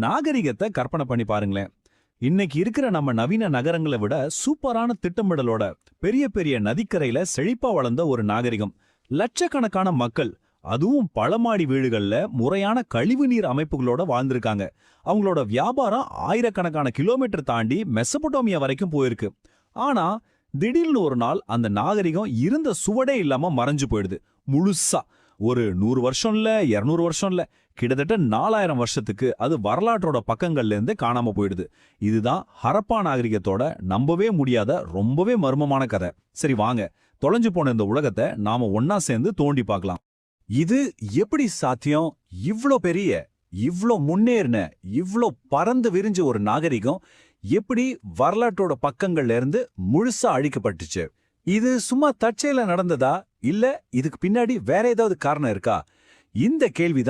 நாகரிகத்தை கற்பனை பண்ணி பாருங்களேன். இன்னைக்கு இருக்கிற நம்ம நவீன நகரங்களை விட சூப்பரான திட்டமிடலோட பெரிய பெரிய நதிக்கரையில செழிப்பா வளர்ந்த ஒரு நாகரிகம். லட்சக்கணக்கான மக்கள், அதுவும் பலமாடி வீடுகள்ல முறையான கழிவுநீர் அமைப்புகளோட வாழ்ந்திருக்காங்க. அவங்களோட வியாபாரம் ஆயிரக்கணக்கான கிலோமீட்டர் தாண்டி மெசபடோமியா வரைக்கும் போயிருக்கு. ஆனா திடீர்னு ஒரு நாள் அந்த நாகரிகம் இருந்த சுவடே இல்லாம மறைஞ்சு போயிடுது. முழுசா ஒரு 100 வருஷம் இல்ல, 200 வருஷம் இல்ல, கிட்டத்தட்ட 4000 வருஷத்துக்கு அது வரலாற்றோட பக்கங்கள்ல இருந்து காணாம போயிடுது. இதுதான் ஹரப்பா நாகரிகத்தோட நம்பவே முடியாத ரொம்பவே மர்மமான கதை. சரி வாங்க, தொலைஞ்சு போன இந்த உலகத்தை நாம ஒன்னா சேர்ந்து தோண்டி பார்க்கலாம். இது எப்படி சாத்தியம்? இவ்ளோ பெரிய, இவ்ளோ முன்னேறின, இவ்ளோ பறந்து விரிஞ்ச ஒரு நாகரிகம் எப்படி வரலாற்றோட பக்கங்கள்ல இருந்து முழுசா அழிக்கப்பட்டுச்சு? இது சும்மா தற்செயலா நடந்ததா, இல்ல இதுக்கு பின்னாடி வேற ஏதாவது காரணம் இருக்கா? இந்த கேள்விதான்